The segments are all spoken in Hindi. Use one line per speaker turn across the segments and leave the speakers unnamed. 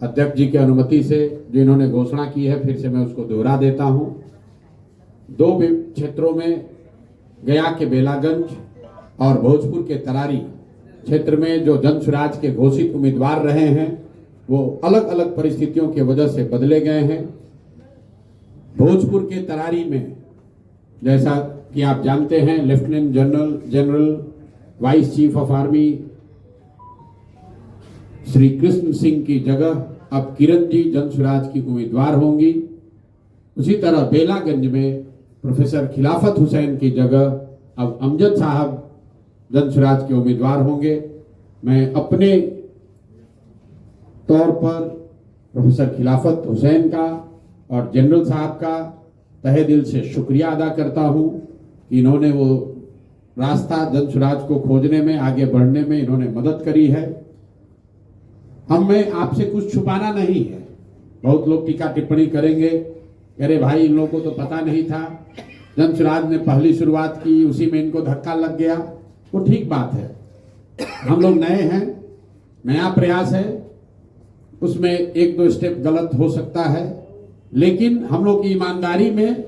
अध्यक्ष जी की अनुमति से जो इन्होंने घोषणा की है, फिर से मैं उसको दोहरा देता हूं। 2 क्षेत्रों में, गया के बेलागंज और भोजपुर के तरारी क्षेत्र में जो जन स्वराज के घोषित उम्मीदवार रहे हैं वो अलग अलग परिस्थितियों की वजह से बदले गए हैं। भोजपुर के तरारी में, जैसा कि आप जानते हैं, lieutenant general vice chief of army Shri Krishna Singh की जगह अब किरण जी जन स्वराज की उम्मीदवार होंगी। उसी तरह बेलागंज में प्रोफेसर खिलाफत हुसैन की जगह अब अमजद साहब जन स्वराज के उम्मीदवार होंगे। मैं अपने तौर पर प्रोफेसर खिलाफत हुसैन का और जनरल साहब का तहे दिल से शुक्रिया अदा करता हूं कि इन्होंने वो रास्ता जन स्वराज को खोजने में, आगे बढ़ने में इन्होंने मदद करी है। हमें आपसे कुछ छुपाना नहीं है। बहुत लोग टीका टिप्पणी करेंगे, अरे भाई इन लोगों को तो पता नहीं था, जन स्वराज ने पहली शुरुआत की, उसी में इनको धक्का लग गया। वो ठीक बात है, हम लोग नए हैं, नया प्रयास है, उसमें 1-2 स्टेप गलत हो सकता है, लेकिन हम लोग की ईमानदारी में,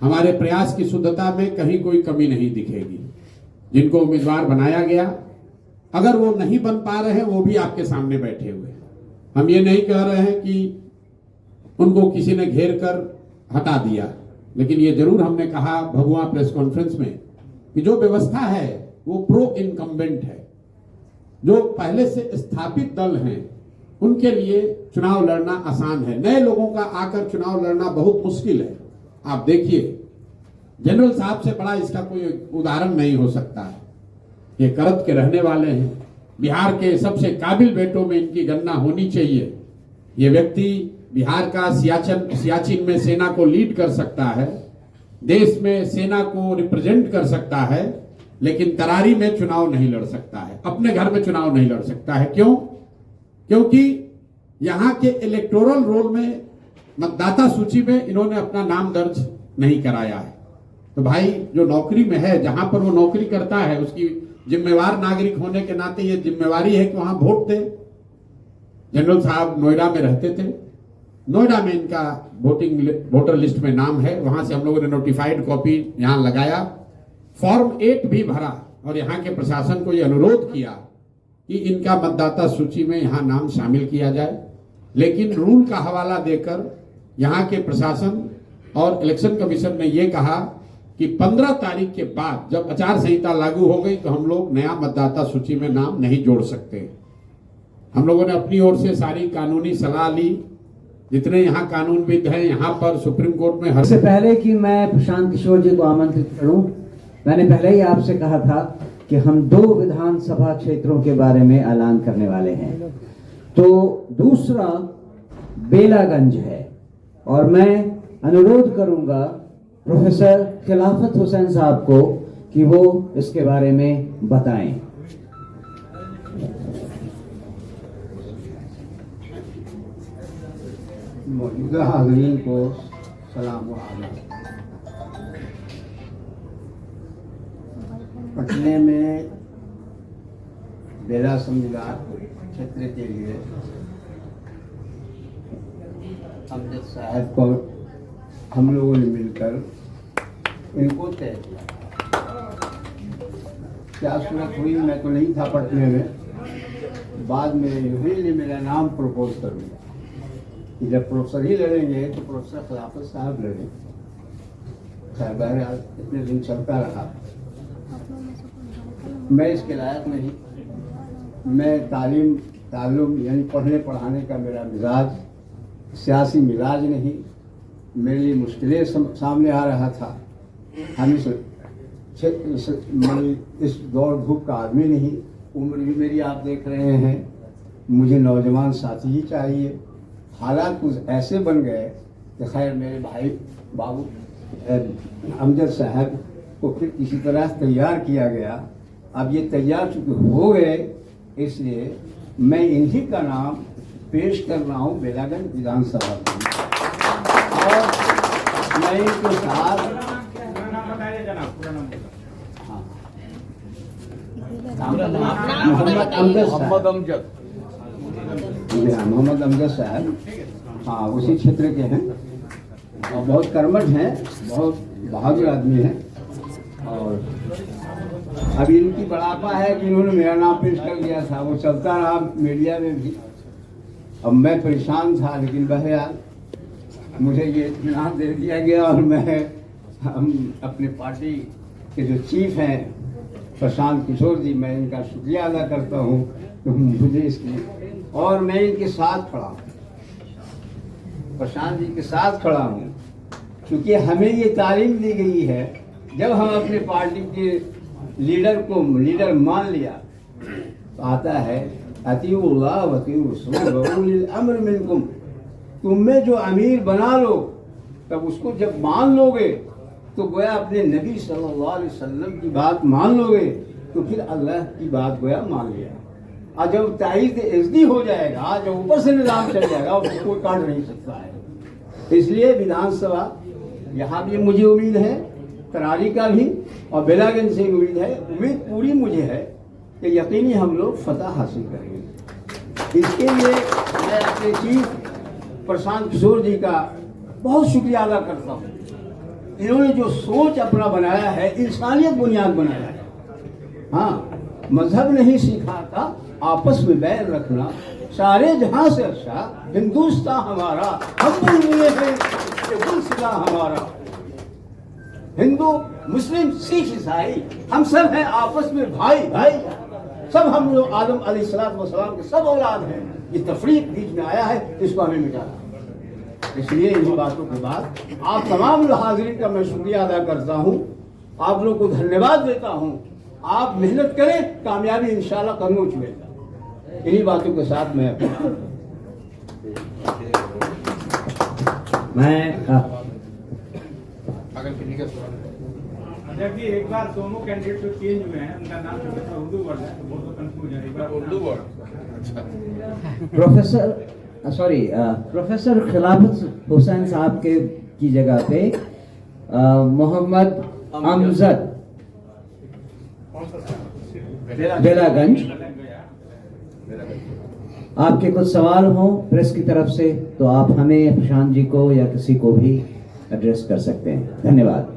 हमारे प्रयास की शुद्धता में कहीं कोई कमी नहीं दिखेगी। जिनको उम्मीदवार बनाया गया, अगर वो नहीं बन पा रहे हैं, वो भी आपके सामने बैठे हुए हैं। हम ये नहीं कह रहे हैं कि उनको किसी ने घेर कर हटा दिया, लेकिन ये जरूर हमने कहा भगवा प्रेस कॉन्फ्रेंस में कि जो व्यवस्था है वो प्रो इनकम्बेंट है। जो पहले से स्थापित दल हैं उनके लिए चुनाव लड़ना आसान है, नए लोगों का आकर चुनाव लड़ना बहुत मुश्किल है। आप देखिए, जनरल साहब से बड़ा इसका कोई उदाहरण नहीं हो सकता है। ये करत के रहने वाले हैं, बिहार के सबसे काबिल बेटों में इनकी गणना होनी चाहिए। ये व्यक्ति बिहार का सियाचिन में सेना को लीड कर सकता है, देश में सेना को रिप्रेजेंट कर सकता है, लेकिन तरारी में चुनाव नहीं लड़ सकता है, अपने घर में चुनाव नहीं लड़ सकता है। क्यों? क्योंकि यहाँ के इलेक्टोरल रोल में, मतदाता सूची में इन्होंने अपना नाम दर्ज नहीं कराया है। तो भाई जो नौकरी में है, जहां पर वो नौकरी करता है, उसकी जिम्मेवार नागरिक होने के नाते ये जिम्मेवारी है कि वहां वोट दे। जनरल साहब नोएडा में रहते थे, नोएडा में इनका वोटर लिस्ट में नाम है, वहां से हम लोगों ने नोटिफाइड कॉपी यहाँ लगाया, फॉर्म 8 भी भरा और यहाँ के प्रशासन को ये अनुरोध किया कि इनका मतदाता सूची में यहाँ नाम शामिल किया जाए। लेकिन रूल का हवाला देकर यहाँ के प्रशासन और इलेक्शन कमीशन ने यह कहा कि 15 तारीख के बाद, जब आचार संहिता लागू हो गई, तो हम लोग नया मतदाता सूची में नाम नहीं जोड़ सकते। हम लोगों ने अपनी ओर से सारी कानूनी सलाह ली, जितने यहाँ कानूनविद हैं, यहाँ पर सुप्रीम कोर्ट में
इससे पहले कि मैं प्रशांत किशोर जी को आमंत्रित करूं, मैंने पहले ही आपसे कहा था कि हम 2 विधानसभा क्षेत्रों के बारे में ऐलान करने वाले हैं। तो दूसरा बेलागंज है और मैं अनुरोध करूंगा प्रोफेसर खिलाफत हुसैन साहब को कि वो इसके बारे में बताएं।
मौजूदा हाज़रीन को सलाम व आदाब। पटने में बेला संविधान क्षेत्र के लिए अमजद साहब को हम लोगों ने मिलकर इनको तय किया। क्या सूरत हुई, मैं तो नहीं था पटने में, बाद में यूं ही मेरा नाम प्रपोज कर दिया कि जब प्रोफेसर ही लड़ेंगे तो प्रोफेसर खिलाफत साहब लड़ेंगे। खैर बहरहाल इतने दिन चलता रहा। मैं इसके लायक नहीं, मैं तालीम यानी पढ़ने पढ़ाने का मेरा मिजाज, सियासी मिजाज नहीं, मेरे लिए मुश्किलें सामने आ रहा था। हम इस दौड़ धूप का आदमी नहीं, उम्र भी मेरी आप देख रहे हैं, मुझे नौजवान साथी ही चाहिए। हालात कुछ ऐसे बन गए कि खैर मेरे भाई बाबू अमजद साहब को फिर किसी तरह तैयार किया गया। अब ये तैयार चूँकि हो गए, इसलिए मैं इन्हीं का नाम पेश कर रहा हूँ बेलागंज विधानसभा में। और मैं इनके साथ मोहम्मद अमजद जी हाँ, मोहम्मद अमजद साहब, हाँ उसी क्षेत्र के हैं और बहुत कर्मठ हैं, बहुत बहादुर आदमी हैं। और अभी इनकी बड़ापा है कि इन्होंने मेरा नाम पेश कर दिया था, वो चलता रहा मीडिया में भी। अब मैं परेशान था, लेकिन बहरहाल मुझे ये इत्मीनान दे दिया गया और हम अपने पार्टी के जो चीफ हैं प्रशांत किशोर जी, मैं इनका शुक्रिया अदा करता हूँ तो मुझे इसकी, और मैं इनके साथ खड़ा हूँ, प्रशांत जी के साथ खड़ा हूँ, क्योंकि हमें ये तालीम दी गई है जब हम अपने पार्टी के लीडर मान लिया तो आता है अतीउल्लाह व अतीउर रसूल व उलिल अम्र मिनकुम, तुम में जो अमीर बना लो तब उसको जब मान लोगे तो गोया अपने नबी सल्लल्लाहु अलैहि वसल्लम की बात मान लोगे तो फिर अल्लाह की बात गोया मान लिया। और जब ताईद इज़्दी हो जाएगा, जब ऊपर से निज़ाम चल जाएगा, उसको कोई काट नहीं सकता है। इसलिए विधानसभा यहाँ भी मुझे उम्मीद है, करारी का भी और बेलागंज से उम्मीद है, उम्मीद पूरी मुझे है कि यकीनी हम लोग फतह हासिल करेंगे। इसके लिए मैं अपने चीफ प्रशांत किशोर जी का बहुत शुक्रिया अदा करता हूँ। इन्होंने जो सोच अपना बनाया है, इंसानियत बुनियाद बनाया है। हाँ, मजहब नहीं सीखा था आपस में बैर रखना, सारे जहां से अच्छा हिंदुस्तान हमारा, हम मिले हैं सिला हमारा। हिंदू मुस्लिम सिख ईसाई हम सब हैं आपस में भाई भाई, सब हम लोग आदम अलैहिस्सलाम के सब औलाद हैं। ये तफरीक बीच में आया है, इसको हमें मिटाना। इसलिए इन बातों के बाद आप तमाम हाजिरीन का मैं शुक्रिया अदा करता हूँ, आप लोग को धन्यवाद देता हूँ। आप मेहनत करें, कामयाबी इंशाल्लाह कदमों छुएगा। इन्हीं बातों के साथ मैं
जब भी एक बार दोनों कैंडिडेट जो चेंज हुए हैं उनका नाम जो है उर्दू वर्ड है, बहुत तो कंफ्यूज है। एक बार उर्दू वर्ड
प्रोफेसर खिलाफत हुसैन साहब के की जगह पे मोहम्मद अमजद बेलागंज। आपके कुछ सवाल हो प्रेस की तरफ से तो आप हमें, प्रशांत जी को या किसी को भी एड्रेस कर सकते हैं। धन्यवाद।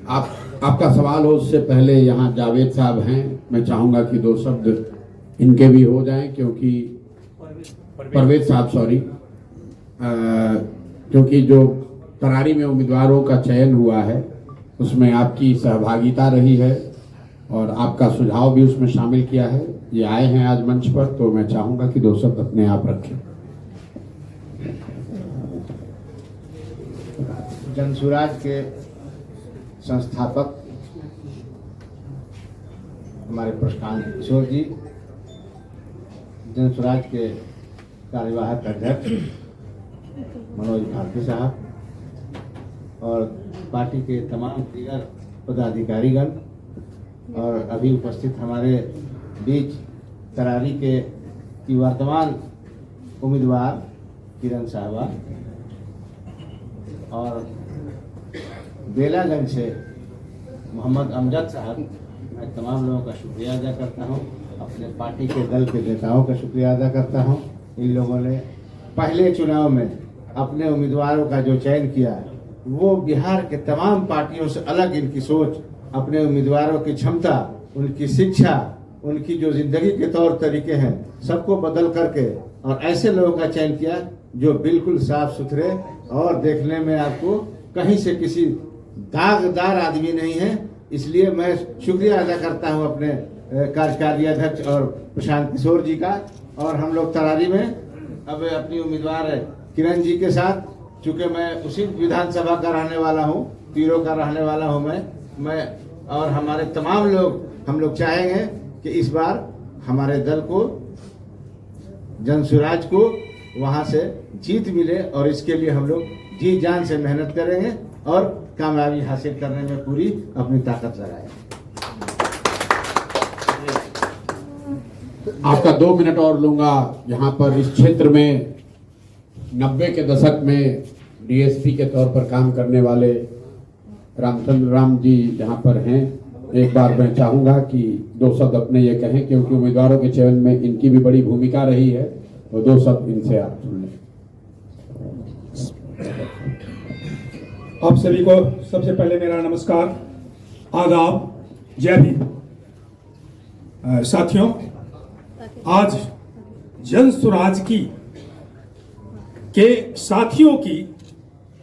आपका सवाल हो उससे पहले यहाँ जावेद साहब हैं, मैं चाहूँगा कि दो शब्द इनके भी हो जाएं, क्योंकि परवेज साहब सॉरी, क्योंकि जो करारी में उम्मीदवारों का चयन हुआ है उसमें आपकी सहभागिता रही है और आपका सुझाव भी उसमें शामिल किया है। ये आए हैं आज मंच पर, तो मैं चाहूँगा कि दो शब्द अपने आप रखें।
जनसुराज के संस्थापक हमारे प्रशांत किशोर जी, जनसुराज के कार्यवाहक अध्यक्ष मनोज भारती साहब और पार्टी के तमाम दीगर पदाधिकारीगण और अभी उपस्थित हमारे बीच करारी के की वर्तमान उम्मीदवार किरण साहबा और बेलागंज से मोहम्मद अमजद साहब, मैं तमाम लोगों का शुक्रिया अदा करता हूं। अपने पार्टी के दल के नेताओं का शुक्रिया अदा करता हूं। इन लोगों ने पहले चुनाव में अपने उम्मीदवारों का जो चयन किया, वो बिहार के तमाम पार्टियों से अलग इनकी सोच, अपने उम्मीदवारों की क्षमता, उनकी शिक्षा, उनकी जो जिंदगी के तौर तरीके हैं, सबको बदल करके और ऐसे लोगों का चयन किया जो बिल्कुल साफ सुथरे और देखने में आपको कहीं से किसी दागदार आदमी नहीं है। इसलिए मैं शुक्रिया अदा करता हूं अपने कार्यकारी अध्यक्ष और प्रशांत किशोर जी का। और हम लोग तरारी में अब अपनी उम्मीदवार किरण जी के साथ, चूंकि मैं उसी विधानसभा का रहने वाला हूं, तीरों का रहने वाला हूं मैं और हमारे तमाम लोग, हम लोग चाहेंगे कि इस बार हमारे दल को, जनसुराज को वहां से जीत मिले और इसके लिए हम लोग जी जान से मेहनत करेंगे और कामयाबी हासिल करने में पूरी अपनी ताकत लगाएंगे।
आपका 2 मिनट और लूंगा। यहाँ पर इस क्षेत्र में 90 के दशक में डीएसपी के तौर पर काम करने वाले रामचंद्र राम जी यहाँ पर हैं। एक बार मैं चाहूँगा कि 2 शब्द अपने ये कहें, क्योंकि उम्मीदवारों के चयन में इनकी भी बड़ी भूमिका रही है तो दो शब्द इनसे आप सुन लें।
आप सभी को सबसे पहले मेरा नमस्कार, आदाब, जय भीम। साथियों, आज जन स्वराज की के साथियों की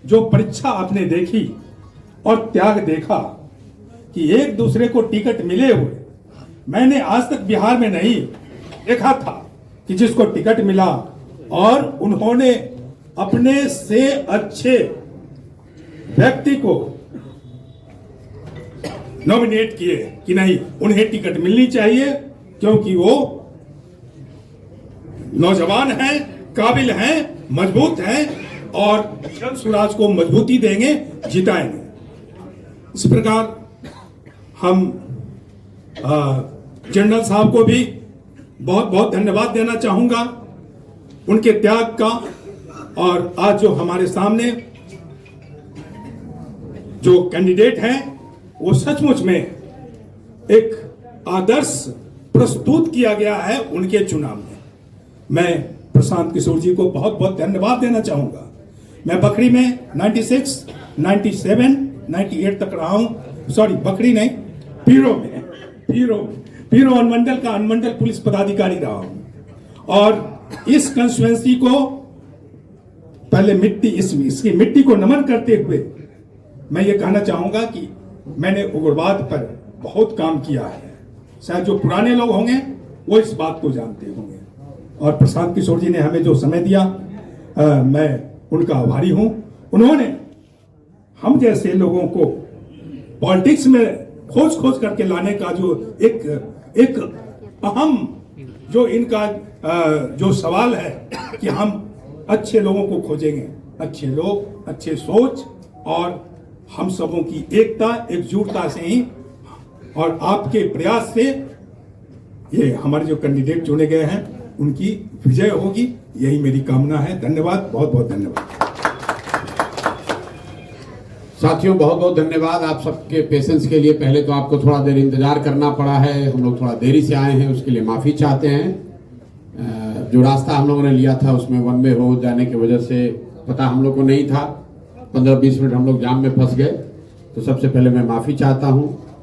जो परीक्षा आपने देखी और त्याग देखा कि एक दूसरे को टिकट मिले हुए, मैंने आज तक बिहार में नहीं देखा था कि जिसको टिकट मिला और उन्होंने अपने से अच्छे व्यक्ति को नॉमिनेट किए कि नहीं, उन्हें टिकट मिलनी चाहिए क्योंकि वो नौजवान हैं, काबिल हैं, मजबूत हैं और जन स्वराज को मजबूती देंगे, जिताएंगे। इस प्रकार हम जनरल साहब को भी बहुत बहुत धन्यवाद देना चाहूंगा उनके त्याग का। और आज जो हमारे सामने जो कैंडिडेट हैं वो सचमुच में एक आदर्श प्रस्तुत किया गया है उनके चुनाव में। मैं प्रशांत किशोर जी को बहुत बहुत धन्यवाद देना चाहूंगा। मैं बखरी में 96, 97, 98 तक रहा हूं। सॉरी, बखरी नहीं, पीरो अनुमंडल का अनुमंडल पुलिस पदाधिकारी रहा हूं। और इस कंस्टिट्यूएंसी को पहले इसकी मिट्टी को नमन करते हुए मैं ये कहना चाहूंगा कि मैंने उग्रवाद पर बहुत काम किया है। शायद जो पुराने लोग होंगे वो इस बात को जानते होंगे। और प्रशांत किशोर जी ने हमें जो समय दिया, मैं उनका आभारी हूं। उन्होंने हम जैसे लोगों को पॉलिटिक्स में खोज करके लाने का जो एक अहम जो इनका जो सवाल है कि हम अच्छे लोगों को खोजेंगे, अच्छे लोग, अच्छे सोच और हम सबों की एकता, एकजुटता से ही और आपके प्रयास से ये हमारे जो कैंडिडेट चुने गए हैं उनकी विजय होगी, यही मेरी कामना है। धन्यवाद, बहुत बहुत धन्यवाद।
साथियों, बहुत बहुत धन्यवाद आप सबके पेशेंस के लिए। पहले तो आपको थोड़ा देर इंतजार करना पड़ा है, हम लोग थोड़ा देरी से आए हैं, उसके लिए माफ़ी चाहते हैं। जो रास्ता हम लोगों ने लिया था उसमें वन वे हो जाने की वजह से पता हम लोग को नहीं था, 15-20 मिनट हम लोग जाम में फंस गए। तो सबसे पहले मैं माफ़ी चाहता हूँ।